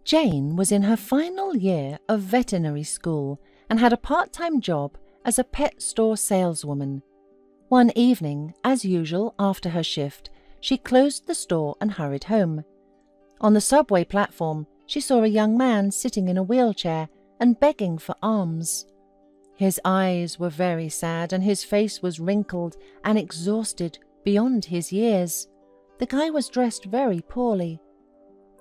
Jane was in her final year of veterinary school and had a part-time job as a pet store saleswoman. One evening, as usual after her shift, she closed the store and hurried home. On the subway platform, she saw a young man sitting in a wheelchair and begging for alms. His eyes were very sad and his face was wrinkled and exhausted beyond his years. The guy was dressed very poorly.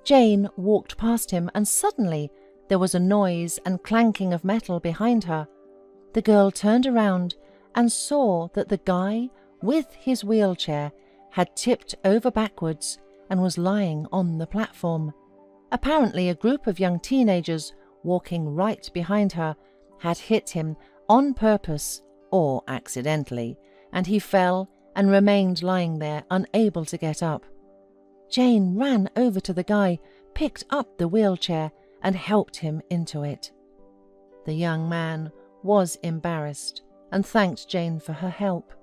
Jane walked past him and suddenly there was a noise and clanking of metal behind her. The girl turned around and saw that the guy with his wheelchair had tipped over backwards and was lying on the platform. Apparently a group of young teenagers walking right behind her had hit him on purpose or accidentally, and he fell and remained lying there unable to get up. Jane ran over to the guy, picked up the wheelchair and helped him into it. The young man was embarrassed and thanked Jane for her help.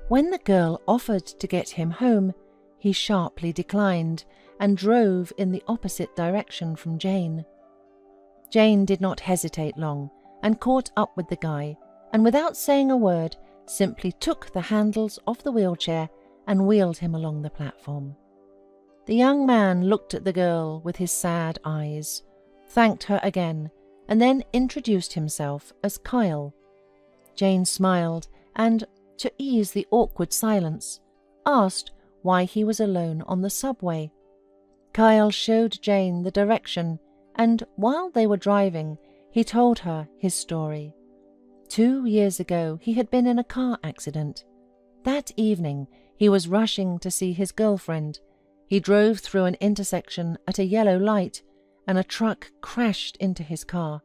When the girl offered to get him home, he sharply declined and drove in the opposite direction from Jane. Jane did not hesitate long and caught up with the guy, and without saying a word, simply took the handles of the wheelchair and wheeled him along the platform. The young man looked at the girl with his sad eyes, thanked her again, and then introduced himself as Kyle. Jane smiled and, to ease the awkward silence, asked why he was alone on the subway. Kyle showed Jane the direction, and while they were driving, he told her his story. 2 years ago, he had been in a car accident. That evening, he was rushing to see his girlfriend. He drove through an intersection at a yellow light, and a truck crashed into his car.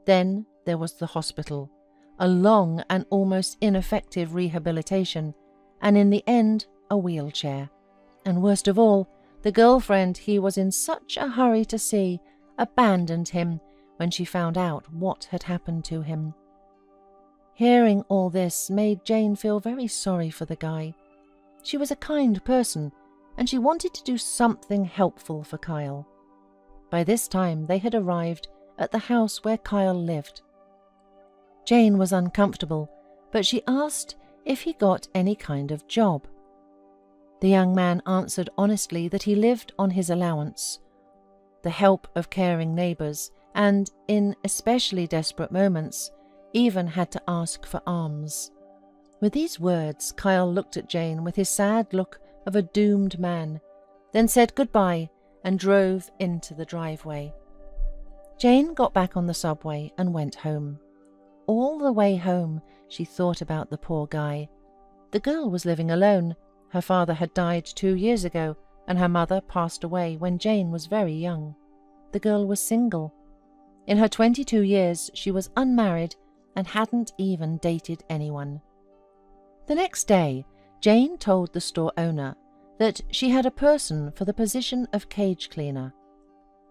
Then there was the hospital, a long and almost ineffective rehabilitation, and in the end, a wheelchair. And worst of all, the girlfriend he was in such a hurry to see abandoned him when she found out what had happened to him. Hearing all this made Jane feel very sorry for the guy. She was a kind person, and she wanted to do something helpful for Kyle. By this time they had arrived at the house where Kyle lived. Jane was uncomfortable, but she asked if he got any kind of job. The young man answered honestly that he lived on his allowance, the help of caring neighbours, and, in especially desperate moments, even had to ask for alms. With these words, Kyle looked at Jane with his sad look of a doomed man, then said goodbye and drove into the driveway. Jane got back on the subway and went home. All the way home, she thought about the poor guy. The girl was living alone. Her father had died 2 years ago, and her mother passed away when Jane was very young. The girl was single. In her 22 years, she was unmarried and hadn't even dated anyone. The next day, Jane told the store owner that she had a person for the position of cage cleaner.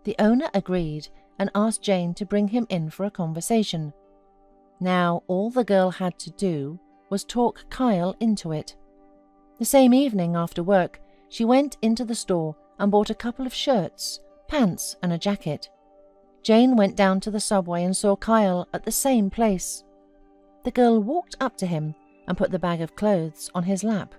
The owner agreed and asked Jane to bring him in for a conversation. Now all the girl had to do was talk Kyle into it. The same evening after work, she went into the store and bought a couple of shirts, pants and a jacket. Jane went down to the subway and saw Kyle at the same place. The girl walked up to him and put the bag of clothes on his lap.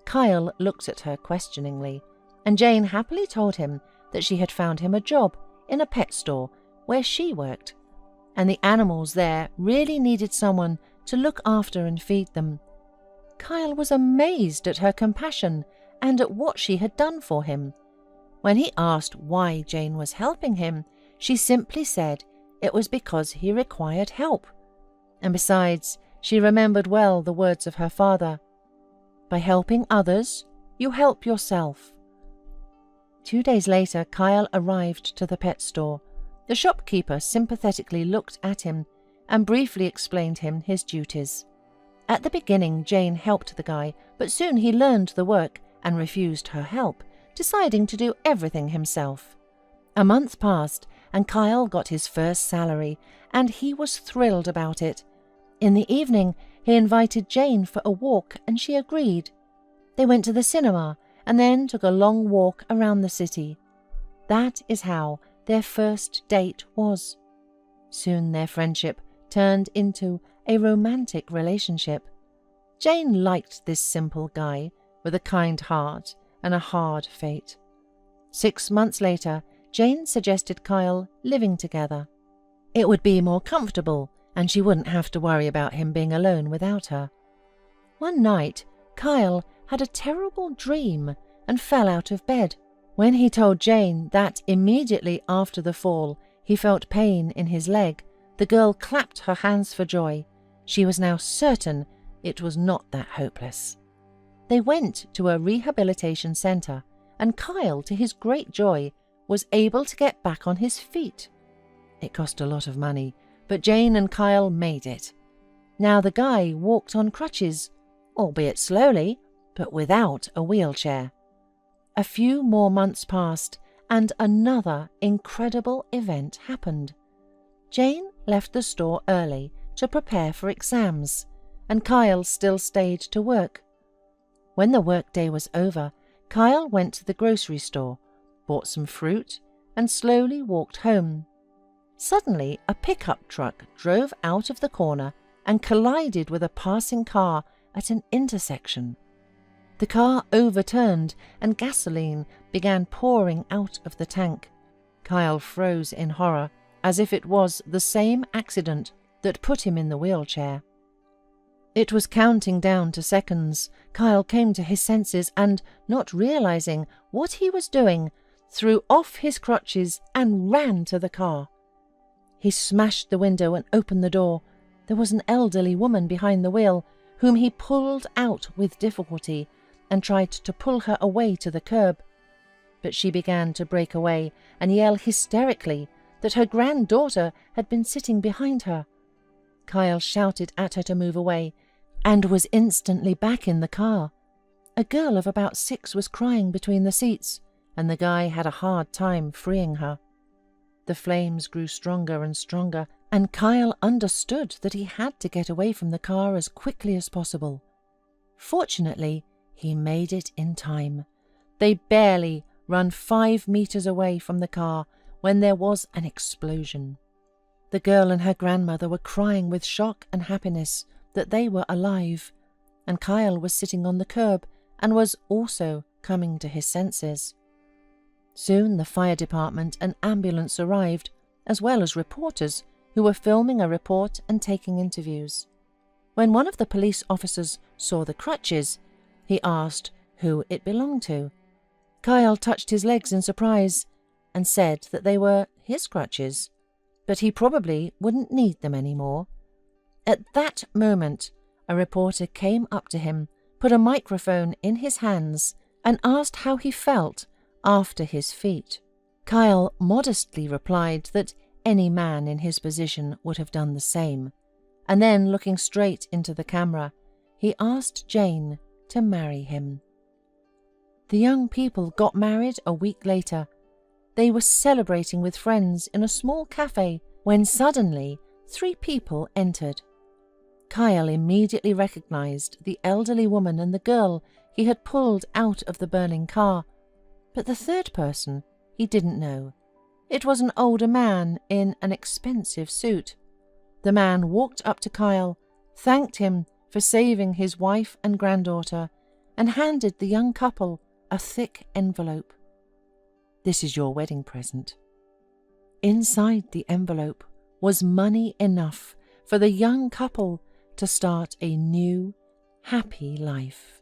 Kyle looked at her questioningly, and Jane happily told him that she had found him a job in a pet store where she worked, and the animals there really needed someone to look after and feed them. Kyle was amazed at her compassion and at what she had done for him. When he asked why Jane was helping him, she simply said it was because he required help. And besides, she remembered well the words of her father. By helping others, you help yourself. 2 days later, Kyle arrived to the pet store. The shopkeeper sympathetically looked at him and briefly explained him his duties. At the beginning, Jane helped the guy, but soon he learned the work and refused her help, deciding to do everything himself. A month passed, and Kyle got his first salary, and he was thrilled about it. In the evening, he invited Jane for a walk, and she agreed. They went to the cinema, and then took a long walk around the city. That is how their first date was. Soon their friendship turned into a romantic relationship. Jane liked this simple guy with a kind heart and a hard fate. 6 months later, Jane suggested Kyle living together. It would be more comfortable, and she wouldn't have to worry about him being alone without her. One night, Kyle had a terrible dream and fell out of bed. When he told Jane that immediately after the fall he felt pain in his leg, the girl clapped her hands for joy. She was now certain it was not that hopeless. They went to a rehabilitation center, and Kyle, to his great joy, was able to get back on his feet. It cost a lot of money, but Jane and Kyle made it. Now the guy walked on crutches, albeit slowly, but without a wheelchair. A few more months passed, and another incredible event happened. Jane left the store early to prepare for exams, and Kyle still stayed to work. When the workday was over, Kyle went to the grocery store, bought some fruit, and slowly walked home. Suddenly, a pickup truck drove out of the corner and collided with a passing car at an intersection. The car overturned and gasoline began pouring out of the tank. Kyle froze in horror, as if it was the same accident that put him in the wheelchair. It was counting down to seconds. Kyle came to his senses and, not realizing what he was doing, threw off his crutches and ran to the car. He smashed the window and opened the door. There was an elderly woman behind the wheel, whom he pulled out with difficulty and tried to pull her away to the curb. But she began to break away and yell hysterically that her granddaughter had been sitting behind her. Kyle shouted at her to move away and was instantly back in the car. A girl of about 6 was crying between the seats, and the guy had a hard time freeing her. The flames grew stronger and stronger, and Kyle understood that he had to get away from the car as quickly as possible. Fortunately, he made it in time. They barely ran 5 meters away from the car when there was an explosion. The girl and her grandmother were crying with shock and happiness that they were alive, and Kyle was sitting on the curb and was also coming to his senses. Soon the fire department and ambulance arrived, as well as reporters who were filming a report and taking interviews. When one of the police officers saw the crutches, he asked who it belonged to. Kyle touched his legs in surprise and said that they were his crutches, but he probably wouldn't need them anymore. At that moment, a reporter came up to him, put a microphone in his hands, and asked how he felt after his feat. Kyle modestly replied that any man in his position would have done the same, and then, looking straight into the camera, he asked Jane to marry him. The young people got married a week later. They were celebrating with friends in a small cafe when suddenly 3 people entered. Kyle immediately recognized the elderly woman and the girl he had pulled out of the burning car, but the third person he didn't know. It was an older man in an expensive suit. The man walked up to Kyle, thanked him for saving his wife and granddaughter, and handed the young couple a thick envelope. "This is your wedding present." Inside the envelope was money enough for the young couple to start a new, happy life.